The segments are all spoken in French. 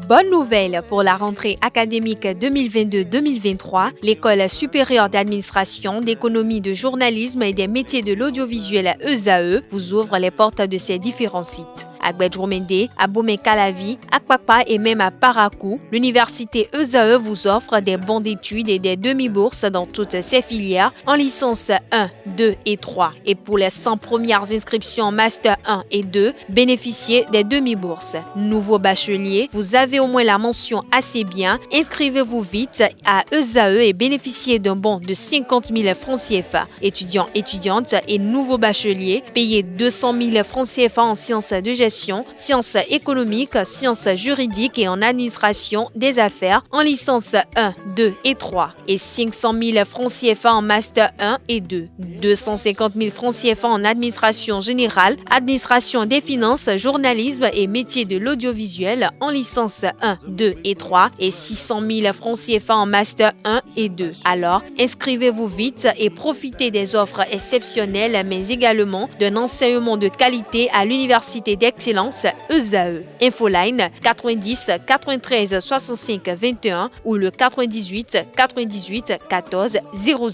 Bonne nouvelle pour la rentrée académique 2022-2023, l'École supérieure d'administration, d'économie, de journalisme et des métiers de l'audiovisuel ESAE vous ouvre les portes de ses différents sites. À Gbedjomende, à Bomé-Calavi, à Kpakpa et même à Parakou, l'université ESAE vous offre des bons d'études et des demi-bourses dans toutes ses filières en licence 1, 2 et 3. Et pour les 100 premières inscriptions en master 1 et 2, bénéficiez des demi-bourses. Nouveau bachelier, vous avez au moins la mention assez bien. Inscrivez-vous vite à ESAE et bénéficiez d'un bon de 50 000 francs CFA. Étudiants, étudiantes et nouveaux bacheliers, payez 200 000 francs CFA en sciences de gestion, sciences économiques, sciences juridiques et en administration des affaires en licence 1, 2 et 3 et 500 000 francs CFA en master 1 et 2, 250 000 francs CFA en administration générale, administration des finances, journalisme et métiers de l'audiovisuel en licence 1, 2 et 3 et 600 000 francs CFA en master 1 et 2. Alors, inscrivez-vous vite et profitez des offres exceptionnelles mais également d'un enseignement de qualité à l'université d'excellence ESAE. Infoline 90 93 65 21 ou le 98 98 14 00.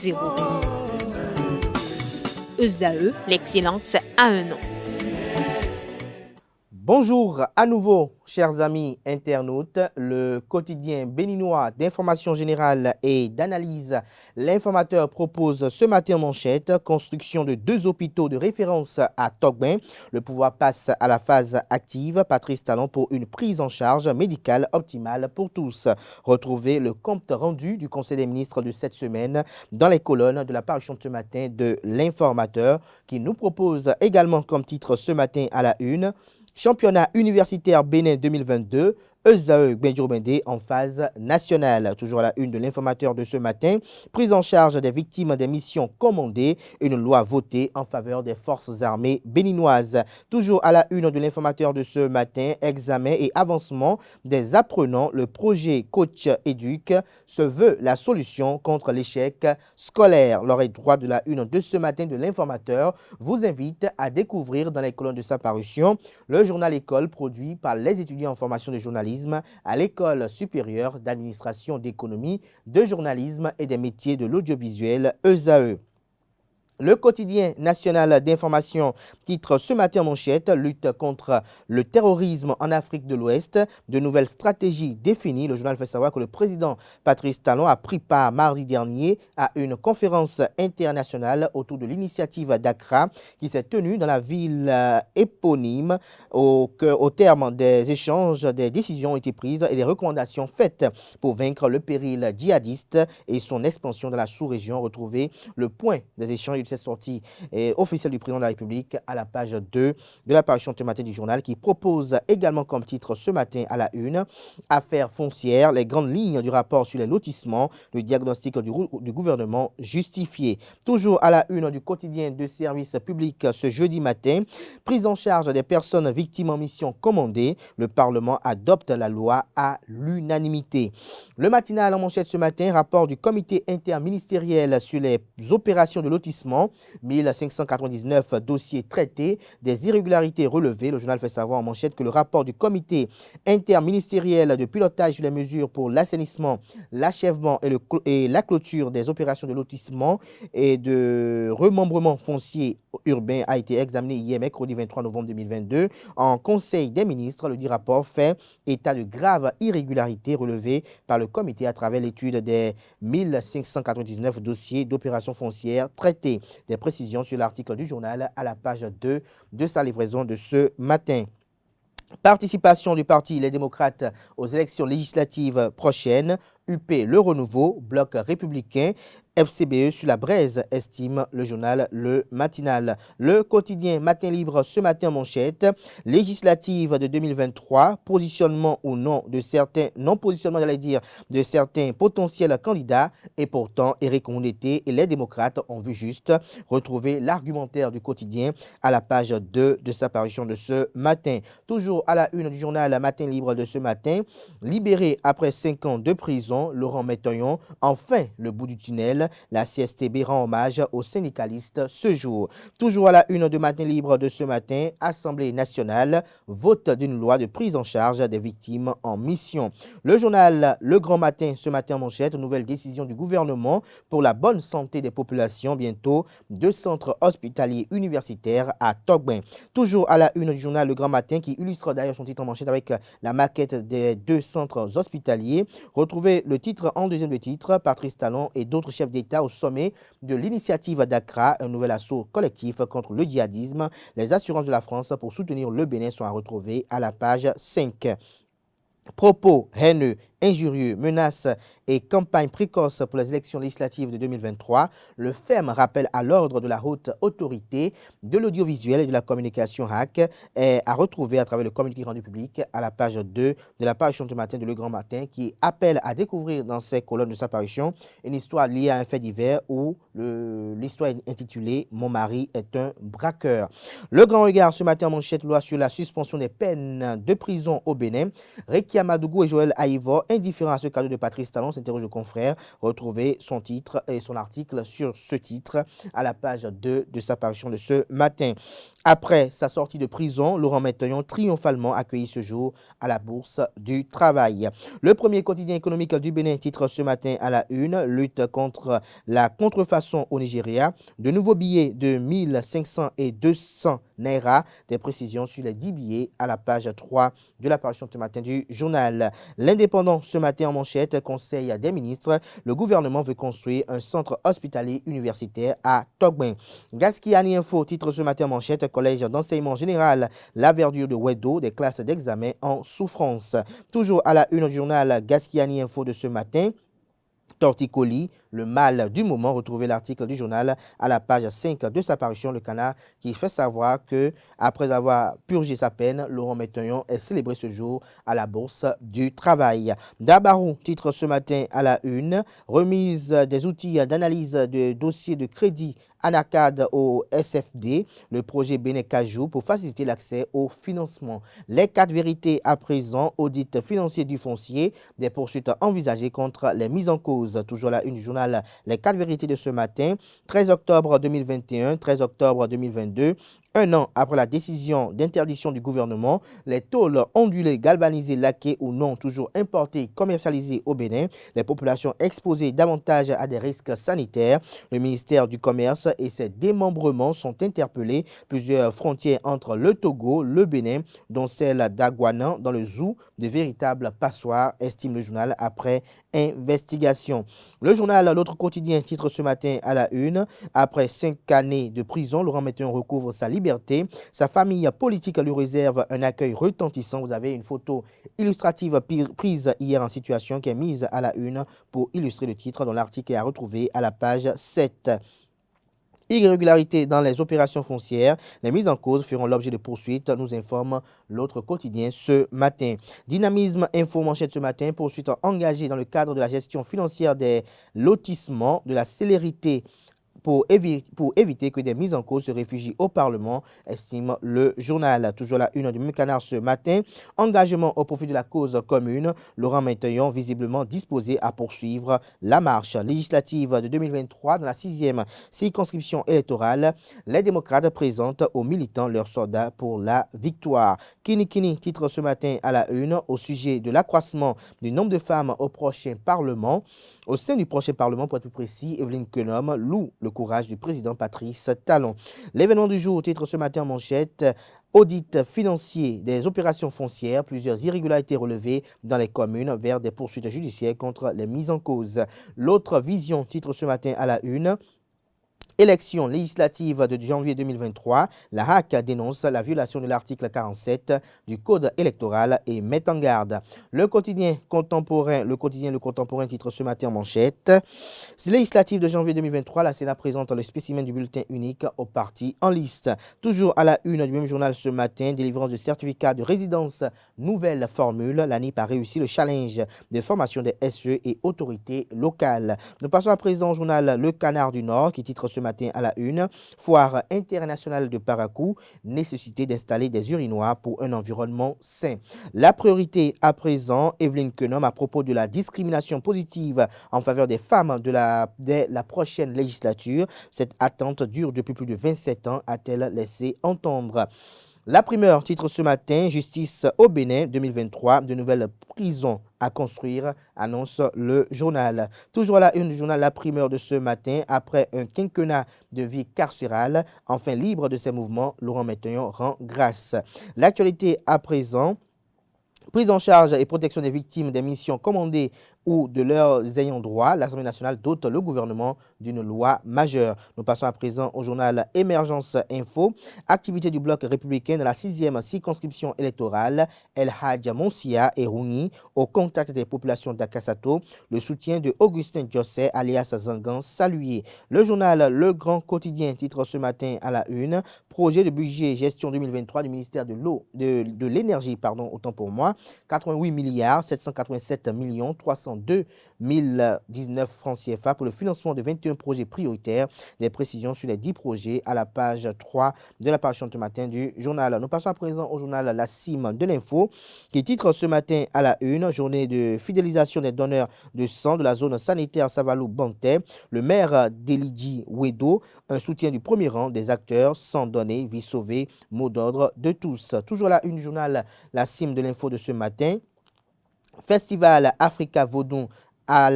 ESAE, l'excellence à un nom. Bonjour à nouveau, chers amis internautes. Le quotidien béninois d'information générale et d'analyse, l'informateur propose ce matin en manchette construction de 2 hôpitaux de référence à Togben. Le pouvoir passe à la phase active. Patrice Talon pour une prise en charge médicale optimale pour tous. Retrouvez le compte rendu du Conseil des ministres de cette semaine dans les colonnes de la parution de ce matin de l'informateur qui nous propose également comme titre ce matin à la une: Championnat universitaire Bénin 2022, ESAE Gbedjomende en phase nationale. Toujours à la une de l'informateur de ce matin, prise en charge des victimes des missions commandées, une loi votée en faveur des forces armées béninoises. Toujours à la une de l'informateur de ce matin, examen et avancement des apprenants, le projet Coach Éduc se veut la solution contre l'échec scolaire. L'oreille droite de la une de ce matin de l'informateur vous invite à découvrir dans les colonnes de sa parution le journal École produit par les étudiants en formation de journalisme à l'École supérieure d'administration d'économie, de journalisme et des métiers de l'audiovisuel ESAE. Le quotidien national d'information titre ce matin en manchette: lutte contre le terrorisme en Afrique de l'Ouest. De nouvelles stratégies définies. Le journal fait savoir que le président Patrice Talon a pris part mardi dernier à une conférence internationale autour de l'initiative d'Accra qui s'est tenue dans la ville éponyme. Au terme des échanges, des décisions ont été prises et des recommandations faites pour vaincre le péril djihadiste et son expansion dans la sous-région. Retrouvez le point des échanges cette sortie officielle du président de la République à la page 2 de la parution ce matin du journal qui propose également comme titre ce matin à la une: affaires foncières, les grandes lignes du rapport sur les lotissements, le diagnostic du gouvernement justifié. Toujours à la une du quotidien de service public ce jeudi matin, prise en charge des personnes victimes en mission commandée, le Parlement adopte la loi à l'unanimité. Le matinal en manchette ce matin, rapport du comité interministériel sur les opérations de lotissement, 1599 dossiers traités, des irrégularités relevées. Le journal fait savoir en manchette que le rapport du comité interministériel de pilotage sur les mesures pour l'assainissement, l'achèvement et la clôture des opérations de lotissement et de remembrement foncier urbain a été examiné hier mercredi 23 novembre 2022 en Conseil des ministres. Le dit rapport fait état de graves irrégularités relevées par le comité à travers l'étude des 1599 dossiers d'opérations foncières traités. Des précisions sur l'article du journal à la page 2 de sa livraison de ce matin. Participation du Parti Les Démocrates aux élections législatives prochaines. UP Le Renouveau, bloc républicain, FCBE sur la braise, estime le journal Le Matinal. Le quotidien Matin Libre ce matin en manchette: législative de 2023, positionnement ou non de certains, non-positionnement de certains potentiels candidats et pourtant Éric Ondete et les démocrates ont vu juste. Retrouver l'argumentaire du quotidien à la page 2 de sa parution de ce matin. Toujours à la une du journal Matin Libre de ce matin, libéré après 5 ans de prison, prison, Laurent Métoyon, enfin le bout du tunnel. La CSTB rend hommage aux syndicalistes ce jour. Toujours à la une de Matin Libre de ce matin, Assemblée nationale, vote d'une loi de prise en charge des victimes en mission. Le journal Le Grand Matin, ce matin en manchette, nouvelle décision du gouvernement pour la bonne santé des populations. Bientôt, 2 centres hospitaliers universitaires à Togben. Toujours à la une du journal Le Grand Matin, qui illustre d'ailleurs son titre en manchette avec la maquette des 2 centres hospitaliers. Retrouvez le titre en deuxième de titre, Patrice Talon et d'autres chefs d'État au sommet de l'initiative d'Accra, un nouvel assaut collectif contre le djihadisme. Les assurances de la France pour soutenir le Bénin sont à retrouver à la page 5. Propos haineux, injurieux, menaces et campagne précoce pour les élections législatives de 2023, le FEM rappelle à l'ordre de la haute autorité de l'audiovisuel et de la communication HAC est à retrouver à travers le communiqué rendu public à la page 2 de la parution du matin de Le Grand Matin qui appelle à découvrir dans ces colonnes de sa parution une histoire liée à un fait divers où l'histoire est intitulée « Mon mari est un braqueur ». Le Grand Regard ce matin en manchette, loi sur la suspension des peines de prison au Bénin. Rekia Madougou et Joël Aïvo, indifférents à ce cadeau de Patrice Talon, s'interroge le confrère. Retrouvez son titre et son article sur ce titre à la page 2 de sa parution de ce matin. Après sa sortie de prison, Laurent Métoyon triomphalement accueilli ce jour à la Bourse du Travail. Le premier quotidien économique du Bénin titre ce matin à la une, lutte contre la contrefaçon au Nigeria. De nouveaux billets de 1500 et 200 naira. Des précisions sur les 10 billets à la page 3 de la parution ce matin du journal. L'Indépendant ce matin en manchette, Conseil des ministres. Le gouvernement veut construire un centre hospitalier universitaire à Togben. Gaskiani Info titre ce matin en manchette, Collège d'enseignement général, la verdure de Wedo, des classes d'examen en souffrance. Toujours à la une du journal Gaskiani Info de ce matin, Torticolis, le mal du moment. Retrouvez l'article du journal à la page 5 de sa parution, Le Canard, qui fait savoir que après avoir purgé sa peine, Laurent Métoyon est célébré ce jour à la Bourse du Travail. Dabarou titre ce matin à la une, remise des outils d'analyse de dossiers de crédit Anacad au SFD, le projet Bénécajou pour faciliter l'accès au financement. Les 4 vérités à présent, audit financier du foncier, des poursuites envisagées contre les mises en cause. Toujours la une du journal Les 4 vérités de ce matin, 13 octobre 2021, 13 octobre 2022. Un an après la décision d'interdiction du gouvernement, les tôles ondulées, galvanisées, laquées ou non, toujours importées, commercialisées au Bénin, les populations exposées davantage à des risques sanitaires. Le ministère du Commerce et ses démembrements sont interpellés. Plusieurs frontières entre le Togo, le Bénin, dont celle d'Aguanan, dans le Zou, de véritables passoires, estime le journal après investigation. Le journal L'Autre Quotidien titre ce matin à la une, après 5 années de prison, Laurent Métoyon recouvre sa liberté. Sa famille politique lui réserve un accueil retentissant. Vous avez une photo illustrative prise hier en situation qui est mise à la une pour illustrer le titre dont l'article est à retrouver à la page 7. Irrégularité dans les opérations foncières, les mises en cause feront l'objet de poursuites, nous informe L'Autre Quotidien ce matin. Dynamisme Info manchette ce matin, poursuite engagée dans le cadre de la gestion financière des lotissements, de la célérité pour éviter que des mises en cause se réfugient au Parlement, estime le journal. Toujours la une du même canard ce matin. Engagement au profit de la cause commune. Laurent Métoyon visiblement disposé à poursuivre la marche législative de 2023 dans la 6e circonscription électorale. Les démocrates présentent aux militants leurs soldats pour la victoire. Kini titre ce matin à la une au sujet de l'accroissement du nombre de femmes au prochain Parlement. Au sein du prochain Parlement, pour être plus précis, Evelyne Kenom loue le courage du président Patrice Talon. L'événement du jour, titre ce matin en manchette, audit financier des opérations foncières, plusieurs irrégularités relevées dans les communes vers des poursuites judiciaires contre les mises en cause. L'autre vision, titre ce matin à la une, élection législative de janvier 2023, la HAC dénonce la violation de l'article 47 du Code électoral et met en garde. Le quotidien Le Contemporain titre ce matin en manchette. Législative de janvier 2023, la Sénat présente le spécimen du bulletin unique aux partis en liste. Toujours à la une du même journal ce matin, délivrance de certificat de résidence, nouvelle formule. L'ANIP a réussi le challenge des formations des SE et autorités locales. Nous passons à présent au journal Le Canard du Nord qui titre ce matin à la une. Foire internationale de Parakou, nécessité d'installer des urinoirs pour un environnement sain. La priorité à présent, Evelyne Kenom, à propos de la discrimination positive en faveur des femmes dès la prochaine législature. Cette attente dure depuis plus de 27 ans, a-t-elle laissé entendre. La primeur titre ce matin, Justice au Bénin 2023, de nouvelles prisons à construire, annonce le journal. Toujours à la une du journal, la primeur de ce matin, après un quinquennat de vie carcérale, enfin libre de ses mouvements, Laurent Métaillon rend grâce. L'actualité à présent, prise en charge et protection des victimes des missions commandées ou de leurs ayants droit, l'Assemblée nationale dote le gouvernement d'une loi majeure. Nous passons à présent au journal Émergence Info. Activité du bloc républicain dans la 6e circonscription électorale, El Hadj Monsia et Rouni, au contact des populations d'Akasato. Le soutien de Augustin Josset, alias Zangan, salué. Le journal Le Grand Quotidien titre ce matin à la une, projet de budget gestion 2023 du ministère de l'eau, de l'énergie, autant pour moi, 88 milliards 787 millions 302 019 francs CFA pour le financement de 21 projets prioritaires. Des précisions sur les 10 projets à la page 3 de la parution ce matin du journal. Nous passons à présent au journal La Cime de l'Info qui titre ce matin à la une, journée de fidélisation des donneurs de sang de la zone sanitaire Savalou-Bantais. Le maire d'Elidji Wedo, un soutien du premier rang des acteurs sans donner, vie sauvée, mot d'ordre de tous. Toujours là, une journal La Cime de l'Info de ce matin. Festival Africa Vodun à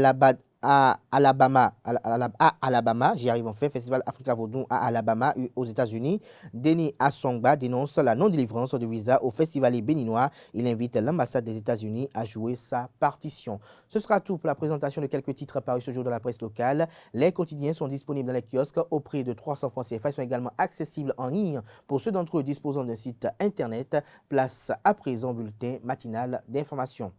Alabama, j'y arrive enfin, Festival Africa Vodun à Alabama aux États-Unis. Denis Assongba dénonce la non-délivrance de visa au festival béninois. Il invite l'ambassade des États-Unis à jouer sa partition. Ce sera tout pour la présentation de quelques titres parus ce jour dans la presse locale. Les quotidiens sont disponibles dans les kiosques au prix de 300 francs CFA. Ils sont également accessibles en ligne pour ceux d'entre eux disposant d'un site internet. Place à présent, bulletin matinal d'information.